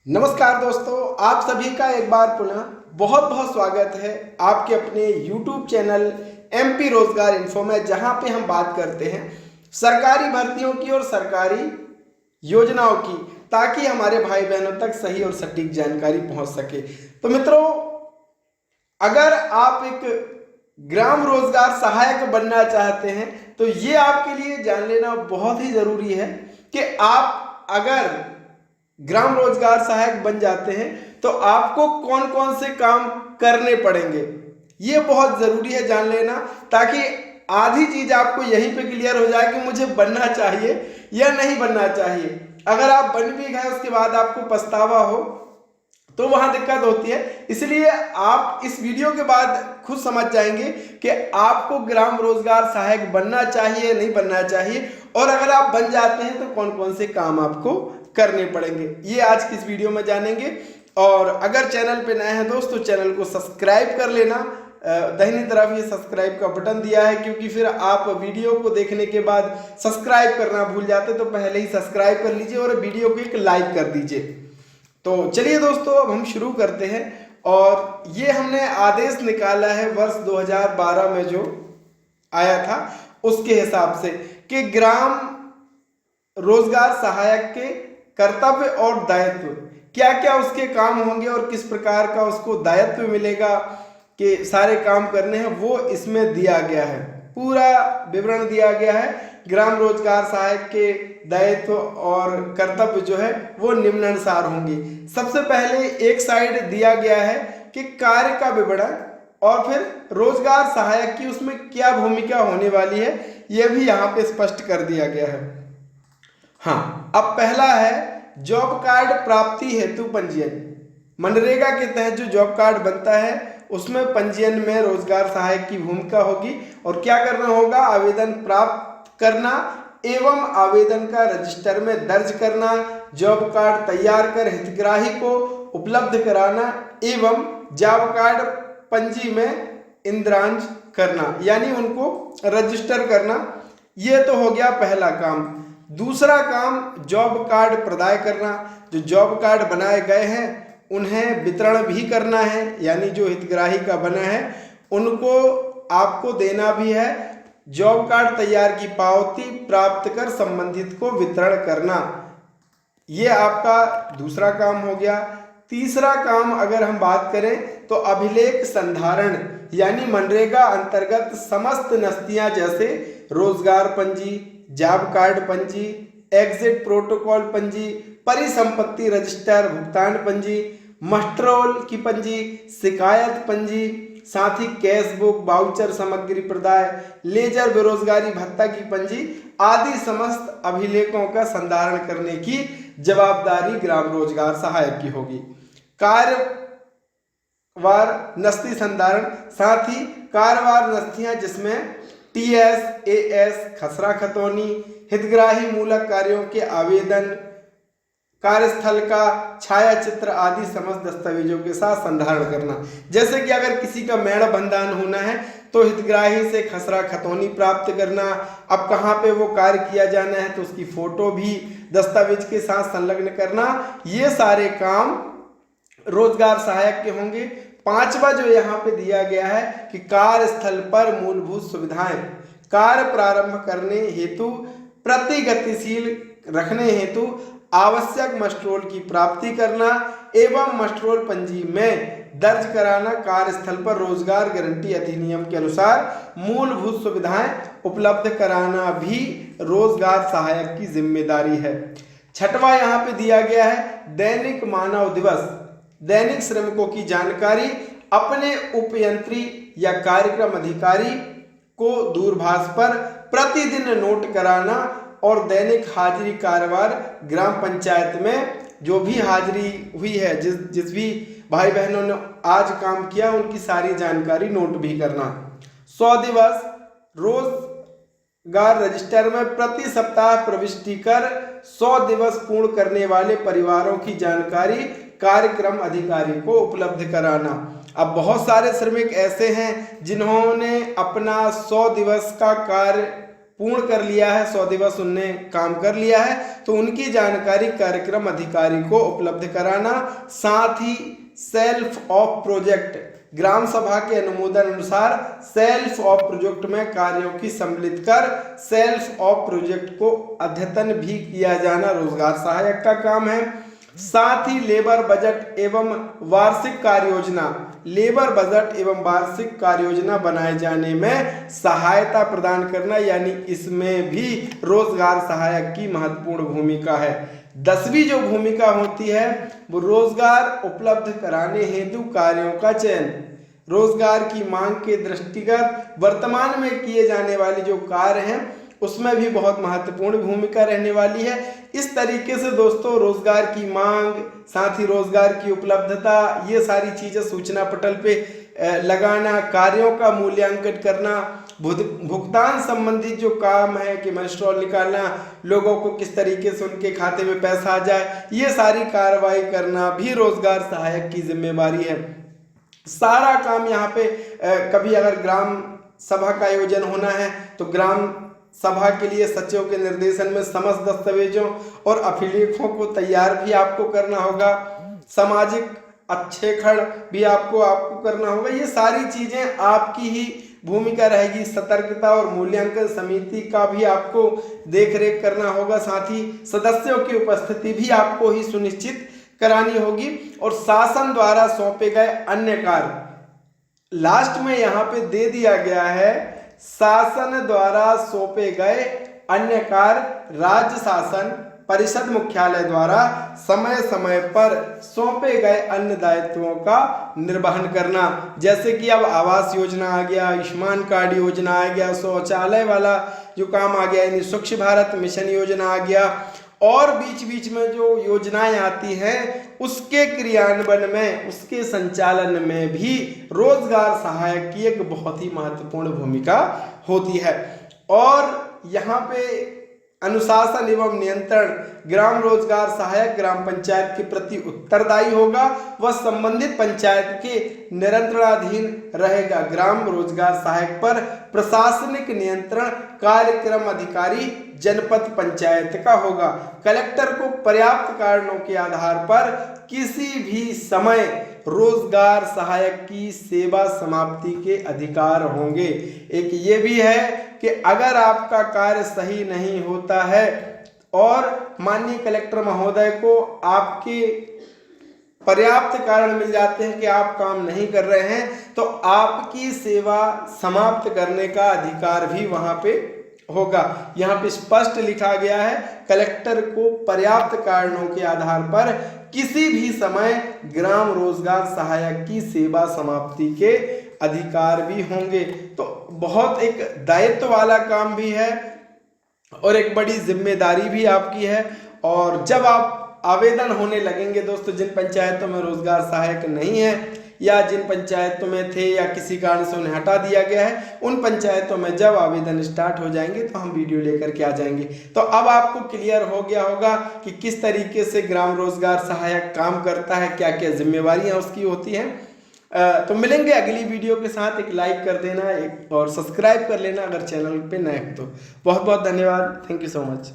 नमस्कार दोस्तों, आप सभी का एक बार पुनः बहुत बहुत स्वागत है आपके अपने YouTube चैनल MP रोजगार इन्फो में, जहां पे हम बात करते हैं सरकारी भर्तियों की और सरकारी योजनाओं की, ताकि हमारे भाई बहनों तक सही और सटीक जानकारी पहुंच सके। तो मित्रों, अगर आप एक ग्राम रोजगार सहायक बनना चाहते हैं तो ये आपके लिए जान लेना बहुत ही जरूरी है कि आप अगर ग्राम रोजगार सहायक बन जाते हैं तो आपको कौन कौन से काम करने पड़ेंगे। ये बहुत जरूरी है जान लेना, ताकि आधी चीज आपको यहीं पे क्लियर हो जाए कि मुझे बनना चाहिए या नहीं बनना चाहिए। अगर आप बन भी गए उसके बाद आपको पछतावा हो तो वहां दिक्कत होती है। इसलिए आप इस वीडियो के बाद खुद समझ जाएंगे कि आपको ग्राम रोजगार सहायक बनना चाहिए नहीं बनना चाहिए, और अगर आप बन जाते हैं तो कौन कौन से काम आपको करने पड़ेंगे, ये आज की इस वीडियो में जानेंगे। और अगर चैनल पे नए हैं दोस्तों, चैनल को सब्सक्राइब कर लेना। दाहिनी तरफ ये सब्सक्राइब का बटन दिया है, क्योंकि फिर आप वीडियो को देखने के बाद सब्सक्राइब करना भूल जाते तो पहले ही सब्सक्राइब कर लीजिए और वीडियो को एक लाइक कर दीजिए। तो चलिए दोस्तों, अब हम शुरू करते हैं। और ये हमने आदेश निकाला है वर्ष 2012 में जो आया था उसके हिसाब से, कि ग्राम रोजगार सहायक के कर्तव्य और दायित्व, क्या क्या उसके काम होंगे और किस प्रकार का उसको दायित्व मिलेगा कि सारे काम करने हैं, वो इसमें दिया गया है। पूरा विवरण दिया गया है। ग्राम रोजगार सहायक के दायित्व और कर्तव्य जो है वो निम्नानुसार होंगे। सबसे पहले एक साइड दिया गया है कि कार्य का विवरण, और फिर रोजगार सहायक की उसमें क्या भूमिका होने वाली है, यह भी यहाँ पे स्पष्ट कर दिया गया है। हाँ, अब पहला है जॉब कार्ड प्राप्ति हेतु पंजीयन। मनरेगा के तहत जो जॉब कार्ड बनता है उसमें पंजीयन में रोजगार सहायक की भूमिका होगी। और क्या करना होगा, आवेदन प्राप्त करना एवं आवेदन का रजिस्टर में दर्ज करना, जॉब कार्ड तैयार कर हितग्राही को उपलब्ध कराना एवं जॉब कार्ड पंजी में इंद्रांज करना, यानी उनको रजिस्टर करना। ये तो हो गया पहला काम। दूसरा काम जॉब कार्ड प्रदाय करना। जो जॉब कार्ड बनाए गए हैं उन्हें वितरण भी करना है, यानी जो हितग्राही का बना है उनको आपको देना भी है। जॉब कार्ड तैयार की पावती प्राप्त कर संबंधित को वितरण करना, ये आपका दूसरा काम हो गया। तीसरा काम अगर हम बात करें तो अभिलेख संधारण, यानी मनरेगा अंतर्गत समस्त नस्तियां जैसे रोजगार पंजी, जॉब कार्ड पंजी, एग्जिट प्रोटोकॉल पंजी, परिसंपत्ति रजिस्टर, भुगतान पंजी, मस्टरोल की पंजी, शिकायत पंजी, साथ ही कैश बुक, वाउचर सामग्री प्रदाय, लेजर बेरोजगारी भत्ता की पंजी आदि समस्त अभिलेखों का संधारण करने की जवाबदारी ग्राम रोजगार सहायक की होगी। कार्यवार नस्ती संधारण, साथ ही कार्यवार नस्तियां जिसमें TS, AS, खसरा खतौनी, हितग्राही मूलक कार्यों के आवेदन, कार्यस्थल का छाया चित्र आदि समस्त दस्तावेजों के साथ संधारण करना। जैसे कि अगर किसी का मेड़ बंधन होना है तो हितग्राही से खसरा खतौनी प्राप्त करना। अब कहाँ पे वो कार्य किया जाना है तो उसकी फोटो भी दस्तावेज के साथ संलग्न करना। ये सारे काम रोजगार सहायक के होंगे। पांचवा जो यहाँ पे दिया गया है कि कार्यस्थल पर मूलभूत सुविधाएं, कार्य प्रारंभ करने हेतु प्रति गतिशील रखने हेतु आवश्यक मस्टरोल की प्राप्ति करना एवं मस्टरोल पंजी में दर्ज कराना। कार्यस्थल पर रोजगार गारंटी अधिनियम के अनुसार मूलभूत सुविधाएं उपलब्ध कराना भी रोजगार सहायक की जिम्मेदारी है। छठवां यहाँ पे दिया गया है दैनिक मानव दिवस, दैनिक श्रमिकों की जानकारी अपने उपयंत्री या कार्यक्रम अधिकारी को दूरभाष पर प्रतिदिन नोट कराना। और दैनिक हाजिरी कार्यवार ग्राम पंचायत में जो भी हाजिरी हुई है, जिस भी भाई बहनों ने आज काम किया उनकी सारी जानकारी नोट भी करना। 100 दिवस रोजगार रजिस्टर में प्रति सप्ताह प्रविष्टि कर 100 दिवस पूर्ण करने वाले परिवारों की जानकारी कार्यक्रम अधिकारी को उपलब्ध कराना। अब बहुत सारे श्रमिक ऐसे हैं जिन्होंने अपना 100 दिवस का कार्य पूर्ण कर लिया है, 100 दिवस उनने काम कर लिया है, तो उनकी जानकारी कार्यक्रम अधिकारी को उपलब्ध कराना। साथ ही सेल्फ ऑफ प्रोजेक्ट, ग्राम सभा के अनुमोदन अनुसार सेल्फ ऑफ प्रोजेक्ट में कार्यों की सम्मिलित कर सेल्फ ऑफ प्रोजेक्ट को अद्यतन भी किया जाना रोजगार सहायक का काम है। साथ ही लेबर बजट एवं वार्षिक कार्य योजना, लेबर बजट एवं वार्षिक कार्य योजना बनाए जाने में सहायता प्रदान करना, यानी इसमें भी रोजगार सहायक की महत्वपूर्ण भूमिका है। 10वीं जो भूमिका होती है वो रोजगार उपलब्ध कराने हेतु कार्यों का चयन। रोजगार की मांग के दृष्टिगत वर्तमान में किए जाने वाले जो कार्य हैं उसमें भी बहुत महत्वपूर्ण भूमिका रहने वाली है। इस तरीके से दोस्तों रोजगार की मांग, साथ ही रोजगार की उपलब्धता, ये सारी चीजें सूचना पटल पे लगाना, कार्यों का मूल्यांकन करना, भुगतान संबंधित जो काम है कि मनस्ट्रॉल निकालना, लोगों को किस तरीके से उनके खाते में पैसा आ जाए, ये सारी कार्रवाई करना भी रोजगार सहायक की जिम्मेवारी है। सारा काम यहाँ पे कभी अगर ग्राम सभा का आयोजन होना है तो ग्राम सभा के लिए सचिव के निर्देशन में समस्त दस्तावेजों और अभिलेखों को तैयार भी आपको करना होगा। सामाजिक अच्छेखड़ भी आपको करना होगा। ये सारी चीजें आपकी ही भूमिका रहेगी। सतर्कता और मूल्यांकन समिति का भी आपको देखरेख करना होगा। साथ ही सदस्यों की उपस्थिति भी आपको ही सुनिश्चित करानी होगी। और शासन द्वारा सौंपे गए अन्य कार्य, लास्ट में यहाँ पे दे दिया गया है, शासन द्वारा सौंपे गए अन्य कार्य राज्य शासन परिषद मुख्यालय द्वारा समय समय पर सौंपे गए अन्य दायित्वों का निर्वहन करना। जैसे कि अब आवास योजना आ गया, आयुष्मान कार्ड योजना आ गया, शौचालय वाला जो काम आ गया, यानी स्वच्छ भारत मिशन योजना आ गया, और बीच बीच में जो योजनाएं आती हैं उसके क्रियान्वयन में, उसके संचालन में भी रोजगार सहायक की एक बहुत ही महत्वपूर्ण भूमिका होती है। और यहाँ पे अनुशासन एवं नियंत्रण, ग्राम रोजगार सहायक ग्राम पंचायत के प्रति उत्तरदायी होगा, वह संबंधित पंचायत के नियंत्रणाधीन रहेगा। ग्राम रोजगार सहायक पर प्रशासनिक नियंत्रण कार्यक्रम अधिकारी जनपद पंचायत का होगा। कलेक्टर को पर्याप्त कारणों के आधार पर किसी भी समय रोजगार सहायक की सेवा समाप्ति के अधिकार होंगे। एक ये भी है कि अगर आपका कार्य सही नहीं होता है और माननीय कलेक्टर महोदय को आपके पर्याप्त कारण मिल जाते हैं कि आप काम नहीं कर रहे हैं, तो आपकी सेवा समाप्त करने का अधिकार भी वहां पे होगा। यहाँ पे स्पष्ट लिखा गया है, कलेक्टर को पर्याप्त कारणों के आधार पर किसी भी समय ग्राम रोजगार सहायक की सेवा समाप्ति के अधिकार भी होंगे। तो बहुत एक दायित्व वाला काम भी है और एक बड़ी जिम्मेदारी भी आपकी है। और जब आप आवेदन होने लगेंगे दोस्तों, जिन पंचायतों में रोजगार सहायक नहीं है या जिन पंचायतों में थे या किसी कारण से उन्हें हटा दिया गया है, उन पंचायतों में जब आवेदन स्टार्ट हो जाएंगे तो हम वीडियो लेकर के आ जाएंगे। तो अब आपको क्लियर हो गया होगा कि किस तरीके से ग्राम रोजगार सहायक काम करता है, क्या क्या जिम्मेवारियां उसकी होती हैं। तो मिलेंगे अगली वीडियो के साथ। एक लाइक कर देना, एक और सब्सक्राइब कर लेना अगर चैनल पे नए हो तो। बहुत बहुत धन्यवाद। Thank you so much.